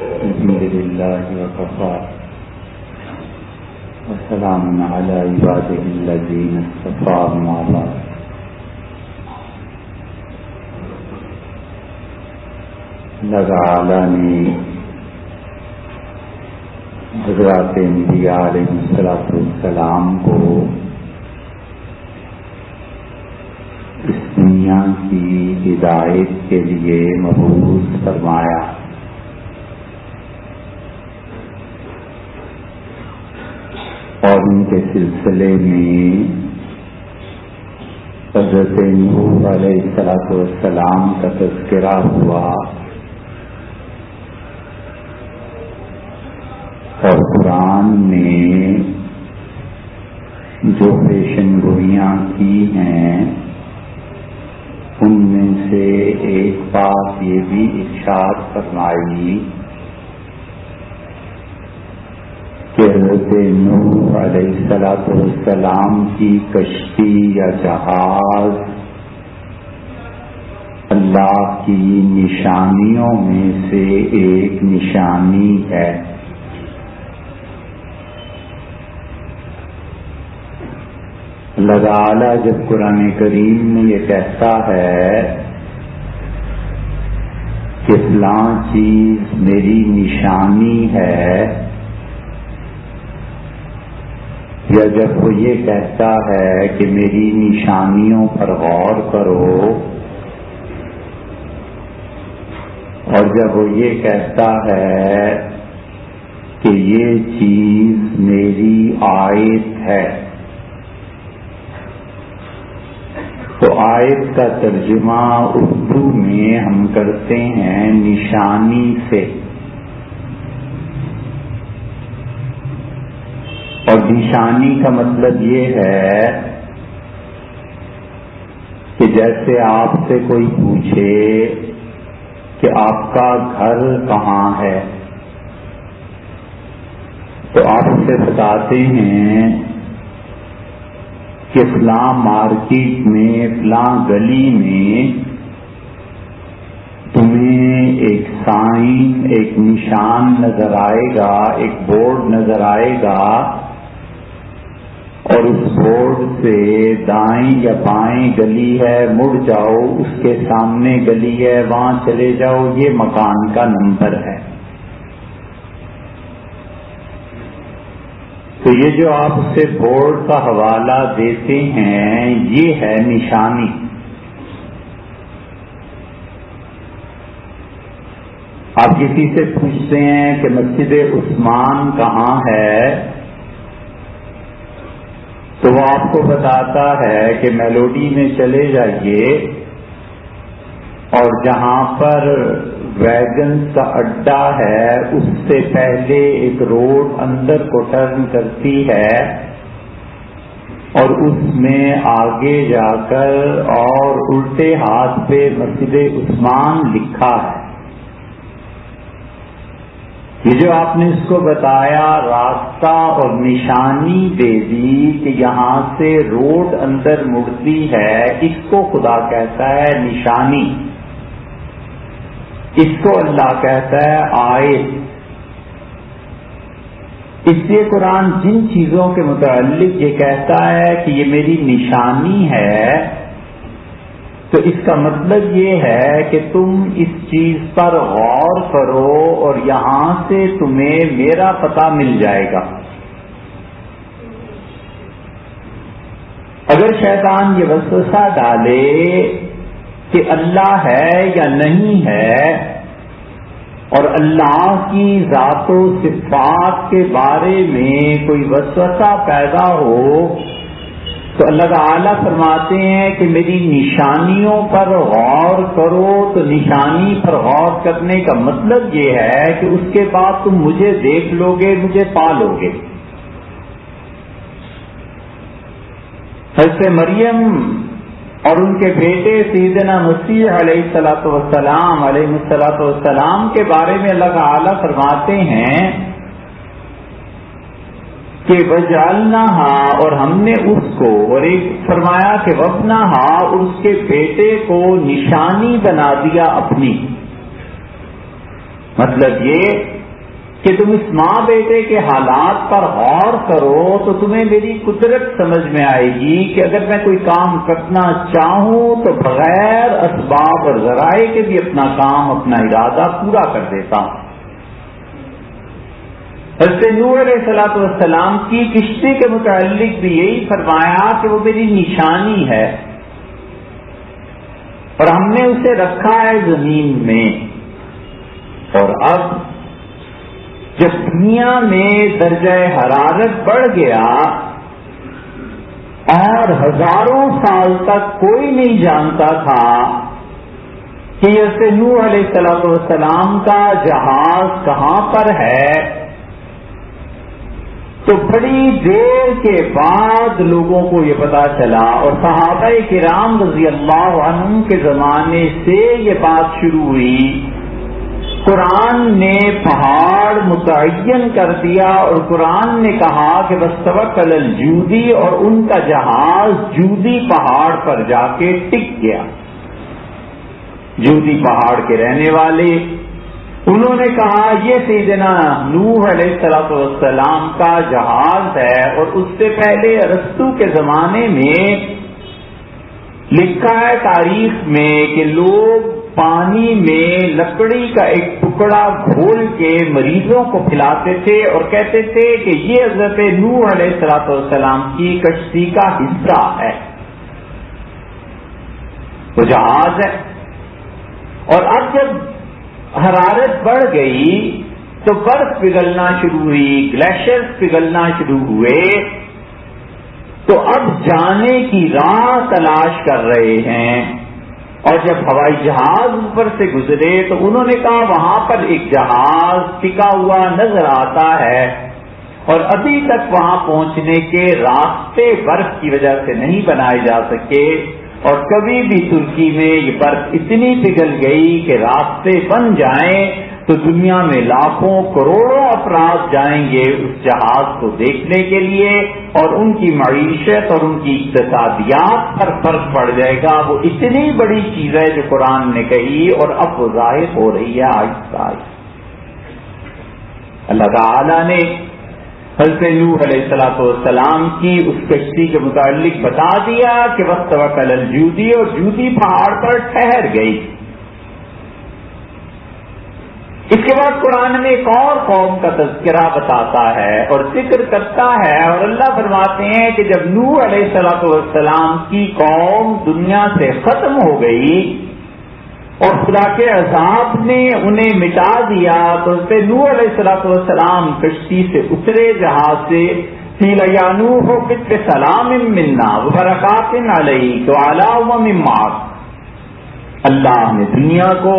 الحمد لله وكفى وسلام على عباده الذين اصطفى أما بعد. اللہ تعالی نے حضرات انبیاء علیہ السلام کو اس دنیا کی ہدایت کے لیے مبعوث فرمایا. اور ان کے سلسلے میں حضرت نوح علیہ السلام کا تذکرہ ہوا اور قرآن نے جو پیشن گوئیاں کی ہیں ان میں سے ایک بات یہ بھی ارشاد فرمائی کہ حضرت نوح علیہ السلام کی کشتی یا جہاز اللہ کی نشانیوں میں سے ایک نشانی ہے. اللہ تعالی جب قرآن کریم میں یہ کہتا ہے کہ فلاں چیز میری نشانی ہے، یا جب وہ یہ کہتا ہے کہ میری نشانیوں پر غور کرو، اور جب وہ یہ کہتا ہے کہ یہ چیز میری آیت ہے، تو آیت کا ترجمہ اردو میں ہم کرتے ہیں نشانی سے. اور نشانی کا مطلب یہ ہے کہ جیسے آپ سے کوئی پوچھے کہ آپ کا گھر کہاں ہے تو آپ اسے بتاتے ہیں کہ فلاں مارکیٹ میں فلاں گلی میں تمہیں ایک سائن، ایک نشان نظر آئے گا، ایک بورڈ نظر آئے گا، اور اس بورڈ سے دائیں یا بائیں گلی ہے، مڑ جاؤ، اس کے سامنے گلی ہے، وہاں چلے جاؤ، یہ مکان کا نمبر ہے. تو یہ جو آپ اسے بورڈ کا حوالہ دیتے ہیں یہ ہے نشانی. آپ کسی سے پوچھتے ہیں کہ مسجد عثمان کہاں ہے تو وہ آپ کو بتاتا ہے کہ میلوڈی میں چلے جائیے اور جہاں پر ویگن کا اڈا ہے اس سے پہلے ایک روڈ اندر کو ٹرن کرتی ہے اور اس میں آگے جا کر اور الٹے ہاتھ پہ مسجد عثمان لکھا ہے. یہ جو آپ نے اس کو بتایا راستہ اور نشانی دے دی کہ یہاں سے روڈ اندر مڑتی ہے، اس کو خدا کہتا ہے نشانی، اس کو اللہ کہتا ہے آیت. اس لیے قرآن جن چیزوں کے متعلق یہ کہتا ہے کہ یہ میری نشانی ہے تو اس کا مطلب یہ ہے کہ تم اس چیز پر غور کرو اور یہاں سے تمہیں میرا پتہ مل جائے گا. اگر شیطان یہ وسوسہ ڈالے کہ اللہ ہے یا نہیں ہے اور اللہ کی ذات و صفات کے بارے میں کوئی وسوسہ پیدا ہو تو اللہ تعالیٰ فرماتے ہیں کہ میری نشانیوں پر غور کرو. تو نشانی پر غور کرنے کا مطلب یہ ہے کہ اس کے بعد تم مجھے دیکھ لو گے، مجھے پا لو گے. حضرت مریم اور ان کے بیٹے سیدنا مسیح علیہ السلام کے بارے میں اللہ تعالیٰ فرماتے ہیں کہ وجعلناہا، اور ہم نے اس کو، اور ایک فرمایا کہ وابنہا، اور اس کے بیٹے کو نشانی بنا دیا اپنی. مطلب یہ کہ تم اس ماں بیٹے کے حالات پر غور کرو تو تمہیں میری قدرت سمجھ میں آئے گی کہ اگر میں کوئی کام کرنا چاہوں تو بغیر اسباب اور ذرائع کے بھی اپنا کام، اپنا ارادہ پورا کر دیتا ہوں۔ حضرت نوح علیہ الصلوۃ والسلام کی کشتی کے متعلق بھی یہی فرمایا کہ وہ میری نشانی ہے اور ہم نے اسے رکھا ہے زمین میں۔ اور اب جب دنیا میں درجہ حرارت بڑھ گیا اور ہزاروں سال تک کوئی نہیں جانتا تھا کہ حضرت نوح علیہ الصلوۃ والسلام کا جہاز کہاں پر ہے، تو بڑی دیر کے بعد لوگوں کو یہ پتا چلا، اور صحابہ کرام رضی اللہ عنہم کے زمانے سے یہ بات شروع ہوئی۔ قرآن نے پہاڑ متعین کر دیا اور قرآن نے کہا کہ واستوت علی الجودی، اور ان کا جہاز جودی پہاڑ پر جا کے ٹک گیا۔ جودی پہاڑ کے رہنے والے انہوں نے کہا یہ سیدنا نوح علیہ السلام کا جہاز ہے، اور اس سے پہلے ارسطو کے زمانے میں لکھا ہے تاریخ میں کہ لوگ پانی میں لکڑی کا ایک ٹکڑا گھول کے مریضوں کو پلاتے تھے اور کہتے تھے کہ یہ حضرت نوح علیہ السلام کی کشتی کا حصہ ہے، وہ جہاز ہے۔ اور اب جب حرارت بڑھ گئی تو برف پگھلنا شروع ہوئی، گلیشیئرز پگھلنا شروع ہوئے، تو اب جانے کی راہ تلاش کر رہے ہیں۔ اور جب ہوائی جہاز اوپر سے گزرے تو انہوں نے کہا وہاں پر ایک جہاز ٹکا ہوا نظر آتا ہے، اور ابھی تک وہاں پہنچنے کے راستے برف کی وجہ سے نہیں بنائے جا سکے، اور کبھی بھی ترکی میں یہ برف اتنی پگھل گئی کہ راستے بن جائیں تو دنیا میں لاکھوں کروڑوں افراد جائیں گے اس جہاز کو دیکھنے کے لیے، اور ان کی معیشت اور ان کی اقتصادیات پر فرق پڑ جائے گا۔ وہ اتنی بڑی چیز ہے جو قرآن نے کہی، اور اب وہ ظاہر ہو رہی ہے آہستہ آہستہ۔ اللہ تعالی نے حضرت نوح علیہ السلام کی اس کشتی کے متعلق بتا دیا کہ واستوت علی الجودی، اور جودی پہاڑ پر ٹھہر گئی۔ اس کے بعد قرآن میں ایک اور قوم کا تذکرہ بتاتا ہے اور ذکر کرتا ہے، اور اللہ فرماتے ہیں کہ جب نوح علیہ السلام کی قوم دنیا سے ختم ہو گئی اور خدا کے عذاب نے انہیں مٹا دیا، تو نوح علیہ السلام کشتی سے اترے جہاز سے، قیل یا نوح قد سلام منا وبرکات علیک وعلی امم معک۔ اللہ نے دنیا کو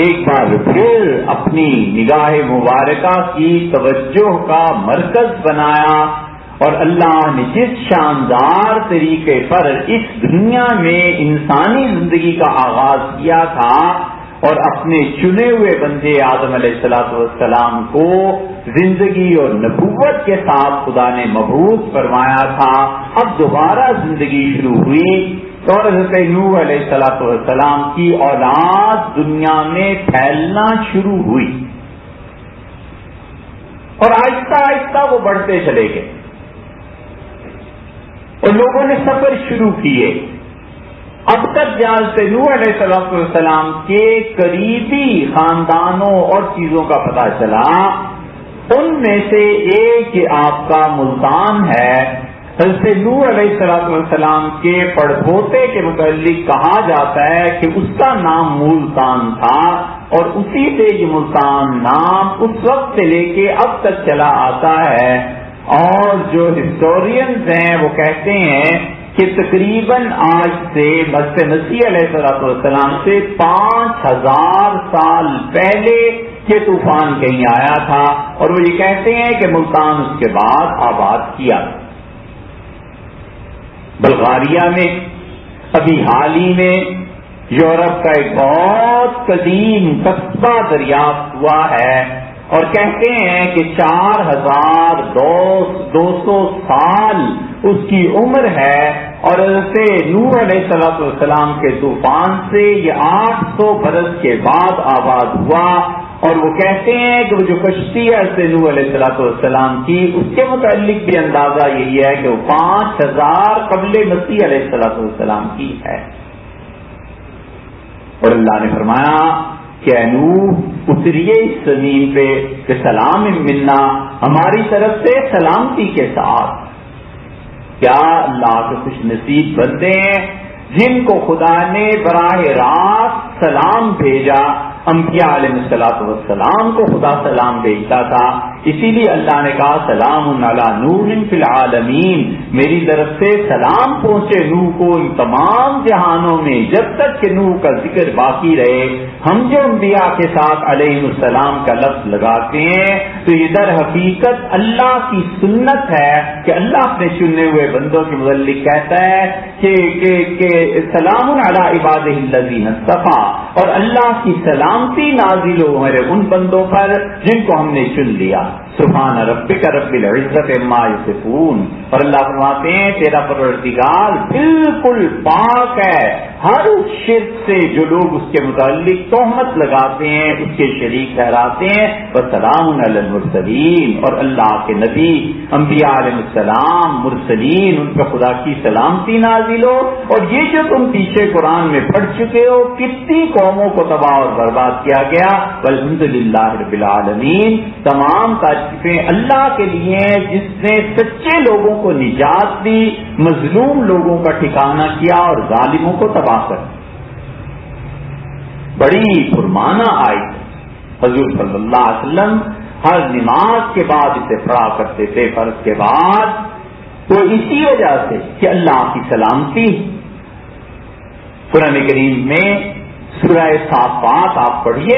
ایک بار پھر اپنی نگاہ مبارکہ کی توجہ کا مرکز بنایا، اور اللہ نے جس شاندار طریقے پر اس دنیا میں انسانی زندگی کا آغاز کیا تھا اور اپنے چنے ہوئے بندے آدم علیہ السلام کو زندگی اور نبوت کے ساتھ خدا نے مبعوث فرمایا تھا، اب دوبارہ زندگی شروع ہوئی، اور حضرت نوح علیہ السلام کی اولاد دنیا میں پھیلنا شروع ہوئی، اور آہستہ آہستہ وہ بڑھتے چلے گئے، اور لوگوں نے سفر شروع کیے۔ اب تک جہاں حضرت نوح علیہ السلام کے قریبی خاندانوں اور چیزوں کا پتہ چلا، ان میں سے ایک آپ کا ملتان ہے۔ حضرت نوح علیہ السلام کے پڑپوتے کے متعلق کہا جاتا ہے کہ اس کا نام ملتان تھا، اور اسی سے یہ ملتان نام اس وقت سے لے کے اب تک چلا آتا ہے، اور جو ہسٹورینز ہیں وہ کہتے ہیں کہ تقریباً آج سے حضرت مسیح علیہ السلام سے 5000 سال پہلے یہ طوفان کہیں آیا تھا، اور وہ یہ کہتے ہیں کہ ملتان اس کے بعد آباد کیا۔ بلغاریہ میں ابھی حال ہی میں یورپ کا ایک بہت قدیم قصبہ دریافت ہوا ہے، اور کہتے ہیں کہ 4200 سال اس کی عمر ہے، اور حضرت نوح علیہ السلام کے طوفان سے یہ 800 برس کے بعد آباد ہوا، اور وہ کہتے ہیں کہ وہ جو کشتی ہے حضرت نوح علیہ السلام کی، اس کے متعلق بھی اندازہ یہی ہے کہ وہ 5000 قبل مسیح علیہ السلام کی ہے۔ اور اللہ نے فرمایا کہ اے نوح اتریے اس زمین پہ کہ سلام منا، ہماری طرف سے سلامتی کے ساتھ۔ کیا اللہ کے خوش نصیب بندے ہیں جن کو خدا نے براہ راست سلام بھیجا۔ انبیاء علیہ السلام کو خدا سلام بھیجتا تھا، اسی لیے اللہ نے کہا سلام علی نوح فی العالمین، میری طرف سے سلام پہنچے نوح کو ان تمام جہانوں میں، جب تک کہ نوح کا ذکر باقی رہے۔ ہم جو انبیاء کے ساتھ علیہ السلام کا لفظ لگاتے ہیں تو یہ در حقیقت اللہ کی سنت ہے کہ اللہ اپنے چنے ہوئے بندوں کے متعلق کہتا ہے کہ سلام علی عبادہ الذین اصطفیٰ، اور اللہ کی سلامتی نازل ہو میرے ان بندوں پر جن کو ہم نے چن لیا۔ سبحان ربک رب العزت عما یصفون، اور اللہ فرماتے ہیں تیرا پروردگار بالکل پاک ہے ہر اس شرک سے جو لوگ اس کے متعلق تہمت لگاتے ہیں، اس کے شریک ٹھہراتے ہیں۔ وسلام علی المرسلین، اور اللہ کے نبی انبیاء علیہ السلام مرسلین ان پر خدا کی سلامتی نازل ہو۔ اور یہ جو تم پیچھے قرآن میں پڑھ چکے ہو کتنی قوموں کو تباہ اور برباد کیا گیا، والحمدللہ رب العالمین، تمام تعریفیں اللہ کے لیے ہیں جس نے سچے لوگوں کو نجات دی، مظلوم لوگوں کا ٹھکانہ کیا اور ظالموں کو تباہ کر۔ بڑی پرمانہ آیت، حضور صلی اللہ علیہ وسلم ہر نماز کے بعد اسے پڑھا کرتے تھے فرض کے بعد، تو اسی وجہ سے کہ اللہ کی سلامتی۔ قرآن کریم میں سورہ صافات آپ پڑھیے،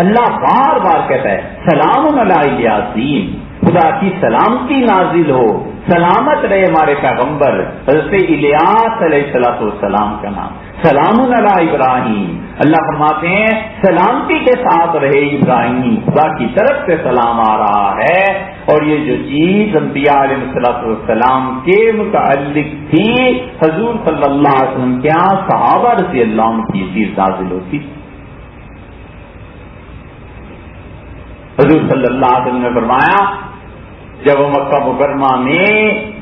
اللہ بار بار کہتا ہے سلام علی یاسین، خدا کی سلامتی نازل ہو، سلامت رہے ہمارے پیغمبر حضرت الیاس علیہ السلام کا نام، سلام علی ابراہیم، اللہ فرماتے ہیں سلامتی کے ساتھ رہے ابراہیم، خدا کی طرف سے سلام آ رہا ہے۔ اور یہ جو چیز انبیاء علیہ السلام کے متعلق تھی، حضور صلی اللہ علیہ وسلم کے یہاں صحابہ رضی اللہ عنہ کی چیز نازل ہوتی۔ حضور صلی اللہ علیہ وسلم نے فرمایا جب وہ مکہ مکرمہ میں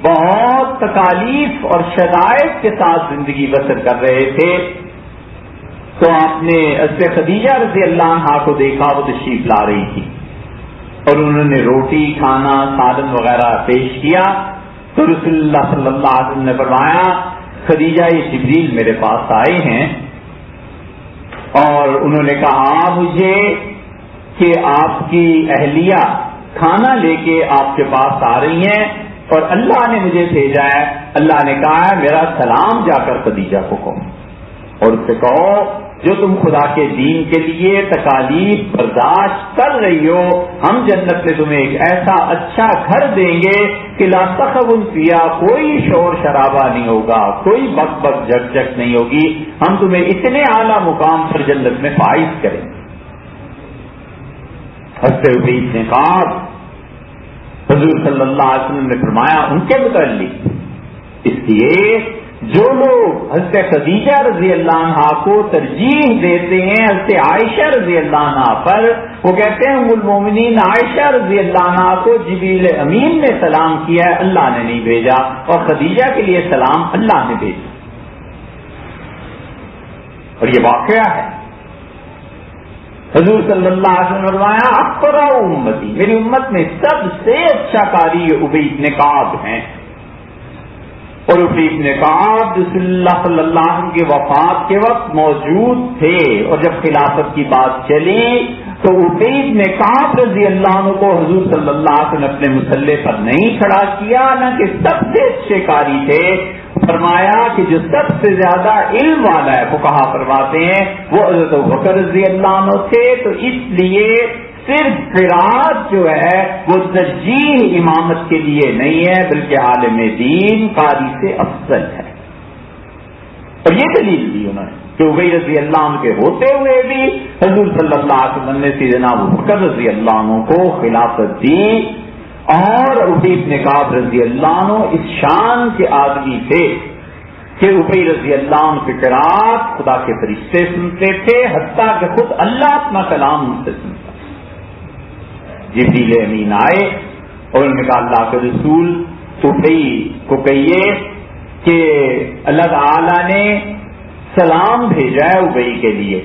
بہت تکالیف اور شدائد کے ساتھ زندگی بسر کر رہے تھے تو آپ نے حضرت خدیجہ رضی اللہ عنہا کو دیکھا، وہ تشریف لا رہی تھی اور انہوں نے روٹی کھانا سالن وغیرہ پیش کیا تو رسول اللہ صلی اللہ علیہ وسلم نے فرمایا خدیجہ یہ جبریل میرے پاس آئے ہیں اور انہوں نے کہا مجھے کہ آپ کی اہلیہ کھانا لے کے آپ کے پاس آ رہی ہیں اور اللہ نے مجھے بھیجا ہے، اللہ نے کہا ہے میرا سلام جا کر خدیجہ کو کہو اور اس سے کہو جو تم خدا کے دین کے لیے تکالیف برداشت کر رہی ہو، ہم جنت میں تمہیں ایک ایسا اچھا گھر دیں گے کہ لا تخبن فیہا، کوئی شور شرابہ نہیں ہوگا، کوئی بک بک جھک جھک نہیں ہوگی، ہم تمہیں اتنے اعلیٰ مقام پر جنت میں فائز کریں گے۔ حضرت عبید نے کہا حضور صلی اللہ علیہ وسلم نے فرمایا ان کے متعلق، اس لیے جو لوگ حضرت خدیجہ رضی اللہ عنہا کو ترجیح دیتے ہیں حضرت عائشہ رضی اللہ عنہا پر، وہ کہتے ہیں ام المومنین عائشہ رضی اللہ عنہا کو جبریل امین نے سلام کیا ہے، اللہ نے نہیں بھیجا، اور خدیجہ کے لیے سلام اللہ نے بھیجا۔ اور یہ واقعہ ہے، حضور صلی اللہ علیہ وسلم نے فرمایا اقرا امتی، میری امت میں سب سے اچھا قاری ابی بن کعب ہیں، اور ابی بن کعب رسول اللہ صلی اللہ علیہ وسلم کی وفات کے وقت موجود تھے، اور جب خلافت کی بات چلی تو ابی بن کعب رضی اللہ عنہ کو حضور صلی اللہ علیہ وسلم نے اپنے مصلے پر نہیں کھڑا کیا، نہ کہ سب سے اچھے قاری تھے، فرمایا کہ جو سب سے زیادہ علم والا ہے، فقہا فرماتے ہیں وہ حضرت ابوبکر رضی اللہ عنہ تھے، تو اس لیے صرف قرات جو ہے وہ ترجیح امامت کے لیے نہیں ہے بلکہ عالم دین قاری سے افضل ہے۔ اور یہ دلیل دی انہوں نے کہ ابی رضی اللہ عنہ کے ہوتے ہوئے بھی حضور صلی اللہ علیہ وسلم نے سیدنا ابوبکر رضی اللہ عنہ کو خلافت دی، اور ابی بن کعب رضی اللہ عنہ اس شان کے آدمی تھے کہ ابی رضی اللہ عنہ کی قرات خدا کے فرشتے سنتے تھے، حتیٰ کہ خود اللہ اپنا کلام ان سے سنتا۔ جبریل امین آئے اور انہوں نے کہا اللہ کے رسول ابئی کو کہیے کہ اللہ تعالی نے سلام بھیجا ہے ابئی کے لیے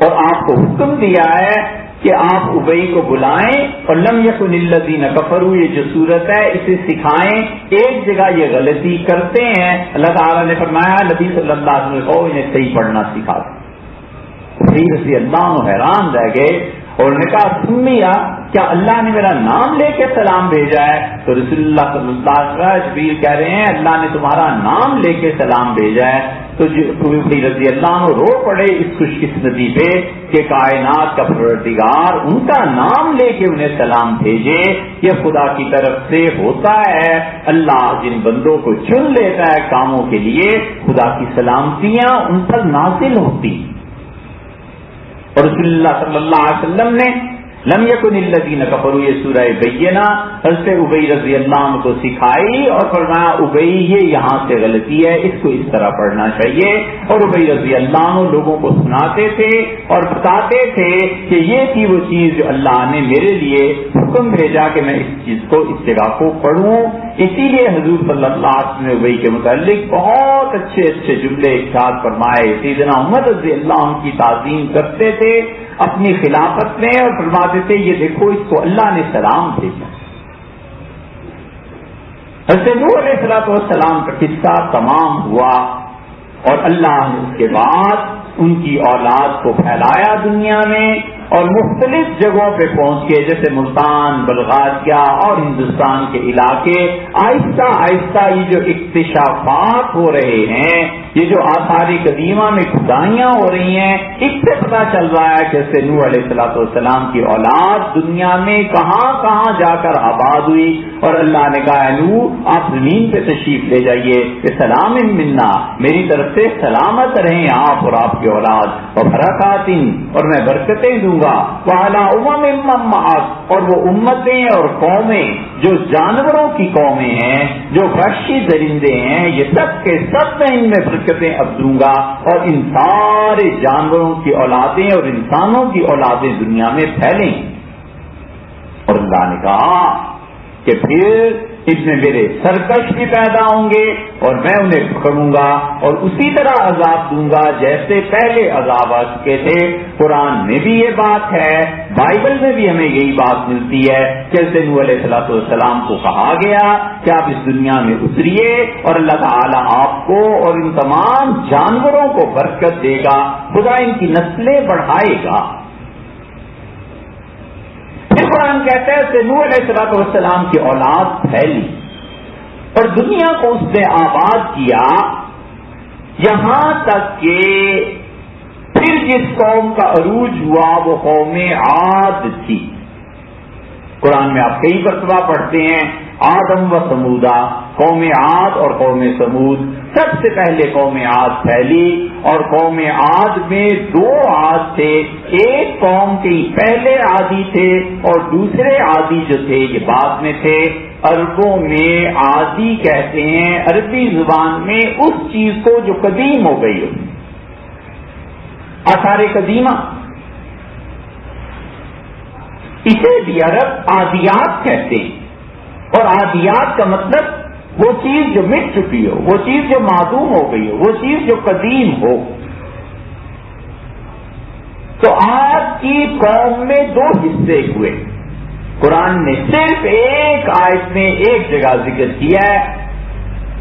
اور آپ کو حکم دیا ہے کہ آپ ابئی کو بلائیں اور لم یکن الذین کفروا، یہ جو صورت ہے اسے سکھائیں. ایک جگہ یہ غلطی کرتے ہیں، اللہ تعالیٰ نے فرمایا نبی صلی اللہ علیہ وسلم کو انہیں صحیح پڑھنا سکھا دیں. ابئی رضی اللہ عنہ حیران رہ گئے اور انہوں نے کہا سمیا، کیا اللہ نے میرا نام لے کے سلام بھیجا ہے؟ تو رسول اللہ صلی اللہ علیہ وسلم جبریل کہہ رہے ہیں اللہ نے تمہارا نام لے کے سلام بھیجا ہے. تو ابئی رضی اللہ عنہ رو پڑے اس خوش قسمتی پہ کہ کائنات کا پروردگار ان کا نام لے کے انہیں سلام بھیجے. یہ خدا کی طرف سے ہوتا ہے. اللہ جن بندوں کو چن لیتا ہے کاموں کے لیے خدا کی سلامتیاں ان پر نازل ہوتی. اور رسول اللہ صلی اللہ علیہ وسلم نے لم یکن الذین کفروا یہ سورہ بینہ حضرت ابئی رضی اللہ عنہ کو سکھائی اور فرمایا ابئی یہ یہاں سے غلطی ہے، اس کو اس طرح پڑھنا چاہیے. اور ابئی رضی اللہ عنہ لوگوں کو سناتے تھے اور بتاتے تھے کہ یہ تھی وہ چیز جو اللہ نے میرے لیے حکم بھیجا کہ میں اس چیز کو اس جگہ کو پڑھوں. اسی لیے حضور صلی اللہ علیہ وسلم نے ابئی کے متعلق بہت اچھے اچھے جملے ارشاد فرمائے. سیدنا عمر رضی اللہ عنہ کی تعظیم کرتے تھے اپنی خلافت میں اور فرماتے تھے یہ دیکھو اس کو اللہ نے سلام بھیجا. حضرت نوح علیہ السلام کا قصہ تمام ہوا اور اللہ نے اس کے بعد ان کی اولاد کو پھیلایا دنیا میں اور مختلف جگہوں پہ پہنچ کے جیسے ملتان، بلغاریہ اور ہندوستان کے علاقے آہستہ آہستہ یہ جو اکتشافات ہو رہے ہیں، یہ جو آثار قدیمہ میں کھدائیاں ہو رہی ہیں، اس سے پتہ چل رہا ہے کہ جیسے نوح علیہ السلام کی اولاد دنیا میں کہاں کہاں جا کر آباد ہوئی. اور اللہ نے کہا نوح آپ زمین پہ تشریف لے جائیے کہ سلام منا، میری طرف سے سلامت رہیں آپ اور آپ کی اولاد اور برکات اور میں برکتیں دوں گا. وعلی امم معک اور وہ امتیں اور قومیں جو جانوروں کی قومیں ہیں، جو وحشی درندے ہیں، یہ سب کے سب میں ان میں برکتیں اب دوں گا اور ان سارے جانوروں کی اولادیں اور انسانوں کی اولادیں دنیا میں پھیلیں. اور اللہ نے کہا کہ پھر اس میں میرے سرکش بھی پیدا ہوں گے اور میں انہیں پکڑوں گا اور اسی طرح عذاب دوں گا جیسے پہلے عذاب آ چکے تھے. قرآن میں بھی یہ بات ہے، بائبل میں بھی ہمیں یہی بات ملتی ہے کہ نوح علیہ السلام کو کہا گیا کہ آپ اس دنیا میں اتریے اور اللہ تعالیٰ آپ کو اور ان تمام جانوروں کو برکت دے گا، خدا ان کی نسلیں بڑھائے گا. قرآن کہتا ہے کہ نوح علیہ السلام کی اولاد پھیلی اور دنیا کو اس نے آباد کیا یہاں تک کہ پھر جس قوم کا عروج ہوا وہ قوم عاد تھی. قرآن میں آپ کئی مرتبہ پڑھتے ہیں آدم و سمودا، قوم عاد اور قوم سمود. سب سے پہلے قوم عاد پھیلی اور قوم عاد میں دو عاد تھے، ایک قوم کے پہلے عادی تھے اور دوسرے عادی جو تھے یہ بعد میں تھے. عربوں میں عادی کہتے ہیں عربی زبان میں اس چیز کو جو قدیم ہو گئی ہو، آثار قدیمہ. اسے بھی عرب عادیات کہتے ہیں اور عادیات کا مطلب وہ چیز جو مٹ چکی ہو، وہ چیز جو معدوم ہو گئی ہو، وہ چیز جو قدیم ہو. تو آج کی قوم میں دو حصے ہوئے. قرآن نے صرف ایک آیت میں ایک جگہ ذکر کیا ہے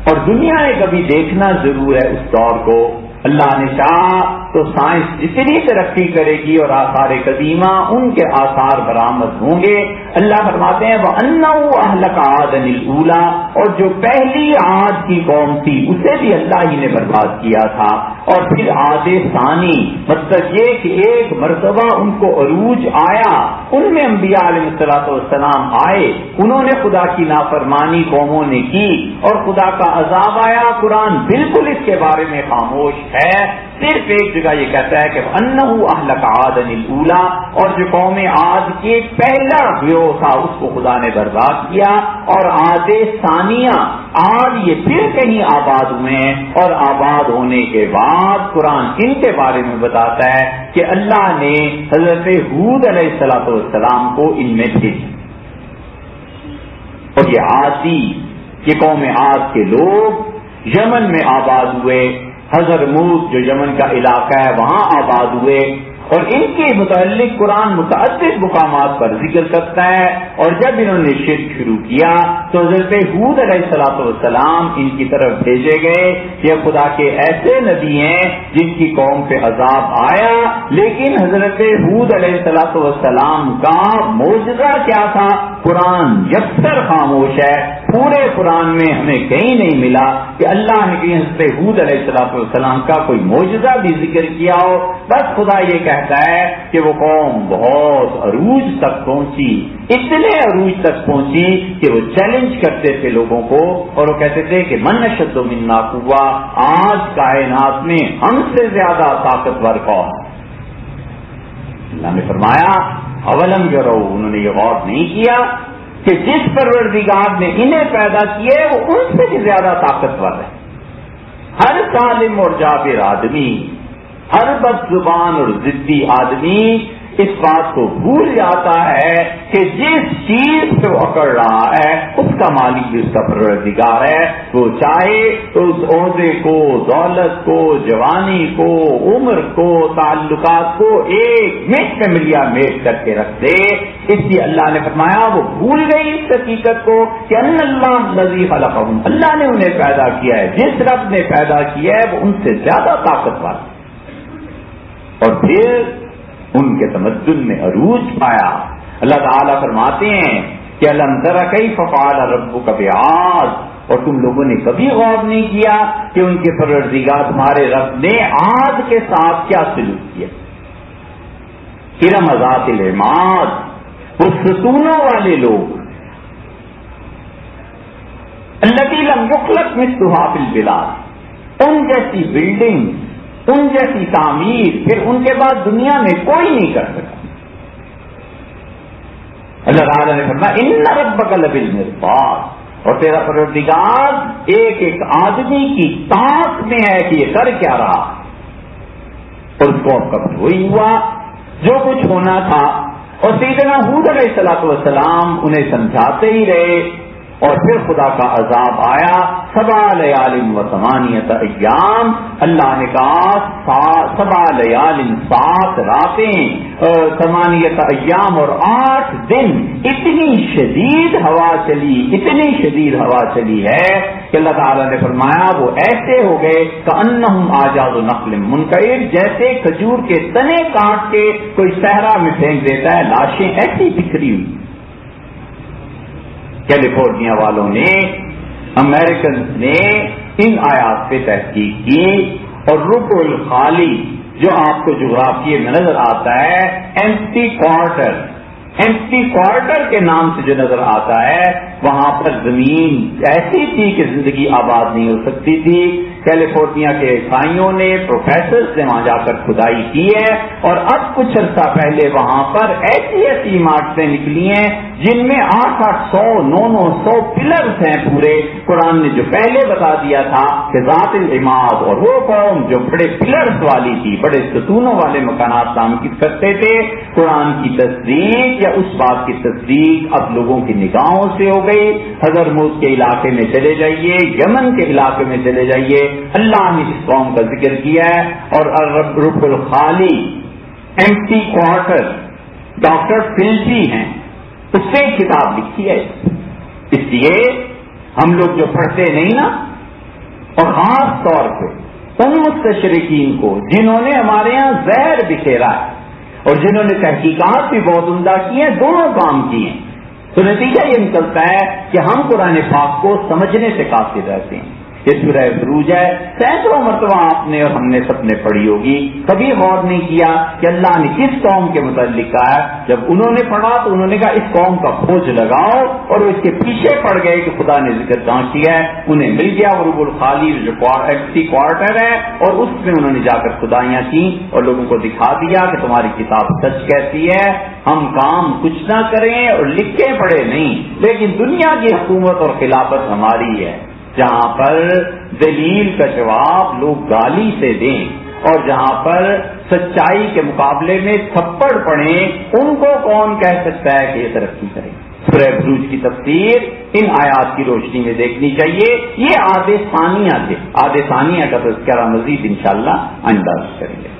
اور دنیا نے کبھی دیکھنا ضرور ہے اس دور کو. اللہ نے چاہا تو سائنس جتنی ترقی کرے گی اور آثار قدیمہ ان کے آثار برآمد ہوں گے. اللہ فرماتے ہیں وَأَنَّهُ أَهْلَكَ عَادًا الْأُولَىٰ، اور جو پہلی عاد کی قوم تھی اسے بھی اللہ ہی نے برباد کیا تھا. اور پھر عاد ثانی مطلب یہ کہ ایک مرتبہ ان کو عروج آیا، ان میں انبیاء علیہ السلام آئے، انہوں نے خدا کی نافرمانی قوموں نے کی اور خدا کا عذاب آیا. قرآن بالکل اس کے بارے میں خاموش ہے. صرف ایک جگہ یہ کہتا ہے کہ انہو اہلک عادن الاولی، اور جو قوم عاد کے پہلا گروہ تھا اس کو خدا نے برباد کیا، اور عاد ثانیہ عاد یہ پھر کہیں آباد ہوئے ہیں، اور آباد ہونے کے بعد قرآن ان کے بارے میں بتاتا ہے کہ اللہ نے حضرت ہود علیہ السلام کو ان میں بھیجا، اور یہ عادی کہ قوم عاد کے لوگ یمن میں آباد ہوئے، حضرموت جو یمن کا علاقہ ہے وہاں آباد ہوئے، اور ان کے متعلق قرآن متعدد مقامات پر ذکر کرتا ہے، اور جب انہوں نے شرک شروع کیا تو حضرت ہود علیہ السلام ان کی طرف بھیجے گئے، یہ خدا کے ایسے نبی ہیں جن کی قوم پہ عذاب آیا، لیکن حضرت ہود علیہ السلام کا معجزہ کیا تھا؟ قرآن یکسر خاموش ہے، پورے قرآن میں ہمیں کہیں نہیں ملا کہ اللہ نے کہیں حضرت ہود علیہ السلام کا کوئی معجزہ بھی ذکر کیا ہو، بس خدا یہ کہتا ہے کہ وہ قوم بہت عروج تک پہنچی، اتنے عروج تک پہنچی کہ وہ چیلنج کرتے تھے لوگوں کو، اور وہ کہتے تھے کہ من اشد منا قوہ، آج کائنات میں ہم سے زیادہ طاقتور قوم۔ اللہ نے فرمایا اولم یرو، انہوں نے یہ غور نہیں کیا کہ جس پروردگار نے انہیں پیدا کیے وہ ان سے بھی زیادہ طاقتور ہے۔ ہر ظالم اور جابر آدمی، ہر بد زبان اور ضدی آدمی اس بات کو بھول جاتا ہے کہ جس چیز سے وہ اکڑ رہا ہے اس کا مالک بھی اس کا پروردگار ہے، وہ چاہے تو اس عہدے کو، دولت کو، جوانی کو، عمر کو، تعلقات کو ایک منٹ میں ملیا میٹ کر کے رکھ دے۔ اس لیے اللہ نے فرمایا وہ بھول گئی اس حقیقت کو کہ ان اللہ الذی خلقہم، اللہ نے انہیں پیدا کیا ہے، جس رب نے پیدا کیا ہے وہ ان سے زیادہ طاقتور ہے، اور پھر ان کے تمدن میں عروج پایا۔ اللہ تعالیٰ فرماتے ہیں کہ الم تر کیف فعل ربک بعاد، اور تم لوگوں نے کبھی غور نہیں کیا کہ ان کے پروردگار تمہارے رب نے عاد کے ساتھ کیا سلوک کیا۔ ارم ذات العماد، وہ ستونوں والے لوگ، التی لم یخلق مثلھا فی البلاد، ان جیسی بلڈنگ، ان جیسی تعمیر پھر ان کے بعد دنیا میں کوئی نہیں کر سکا۔ اللہ تعالیٰ نے فرمایا ان ربک لبالمرصاد، اور تیرا پروردگار ایک ایک آدمی کی تاک میں ہے کہ یہ کر کیا رہا، اور اس کو اب کب وہی ہوا جو کچھ ہونا تھا۔ اور سیدنا ہود علیہ السلام انہیں سمجھاتے ہی رہے، اور پھر خدا کا عذاب آیا۔ 7 لیال و 8 ایام، اللہ نے کہا 7 لیال 7 راتیں، 8 ایام اور 8 دن، اتنی شدید ہوا چلی، اتنی شدید ہوا چلی ہے کہ اللہ تعالیٰ نے فرمایا وہ ایسے ہو گئے کأنہم اعجاز نخل منقعر، جیسے کھجور کے تنے کاٹ کے کوئی صحرا میں پھینک دیتا ہے، لاشیں ایسی بکھری ہوئی۔ کیلیفورنیا والوں نے، امریکنز نے ان آیات پہ تحقیق کی، اور ربع الخالی جو آپ کو جغرافیے میں نظر آتا ہے، ایمپٹی کوارٹر کے نام سے جو نظر آتا ہے، وہاں پر زمین ایسی تھی کہ زندگی آباد نہیں ہو سکتی تھی۔ کیلیفورنیا کے عیسائیوں نے، پروفیسرز نے وہاں جا کر کھدائی کی ہے، اور اب کچھ عرصہ پہلے وہاں پر ایسی ایسی عمارتیں نکلی ہیں جن میں 800 900 پلرز ہیں پورے۔ قرآن نے جو پہلے بتا دیا تھا کہ ذات العماد، اور وہ قوم جو بڑے پلرز والی تھی، بڑے ستونوں والے مکانات تعمیر کرتے تھے، قرآن کی تصدیق یا اس بات کی تصدیق اب لوگوں کی نگاہوں سے ہو گئی۔ حضرموت کے علاقے میں چلے جائیے، یمن کے علاقے میں چلے جائیے، اللہ نے اس قوم کا ذکر کیا ہے۔ اور رب الخالی، ایمپٹی کوارٹر، ڈاکٹر فلسی ہیں، اس سے ایک کتاب لکھی ہے۔ اس لیے ہم لوگ جو پڑھتے نہیں نا، اور خاص طور پہ ان مستشرقین کو جنہوں نے ہمارے ہاں زہر بکھیرا ہے اور جنہوں نے تحقیقات بھی بہت عمدہ کی ہیں، دونوں کام کیے ہیں، تو نتیجہ یہ نکلتا ہے کہ ہم قرآن پاک کو سمجھنے سے قاصر رہتے ہیں۔ یہ سورہ بروج ہے، سینکڑوں مرتبہ آپ نے اور ہم نے سب نے پڑھی ہوگی. کبھی غور نہیں کیا کہ اللہ نے کس قوم کے متعلق کہا ہے. جب انہوں نے پڑھا تو انہوں نے کہا اس قوم کا فوج لگاؤ، اور وہ اس کے پیچھے پڑ گئے کہ خدا نے ذکر کہاں کیا ہے. انہیں مل گیا غروب الخالی جو کوارٹر ہے، اور اس میں انہوں نے جا کر خدائیاں کی اور لوگوں کو دکھا دیا کہ تمہاری کتاب سچ کہتی ہے، ہم کام کچھ نہ کریں اور لکھے پڑھے نہیں، لیکن دنیا کی حکومت اور خلافت ہماری ہے، جہاں پر دلیل کا جواب لوگ گالی سے دیں اور جہاں پر سچائی کے مقابلے میں تھپڑ پڑیں، ان کو کون کہہ سکتا ہے کہ یہ ترقی کرے. سورہ بروج کی تفسیر ان آیات کی روشنی میں دیکھنی چاہیے. یہ آدھے ثانیہ تھے، آدھے ثانیہ کا تذکرہ مزید انشاءاللہ آئندہ کریں گے.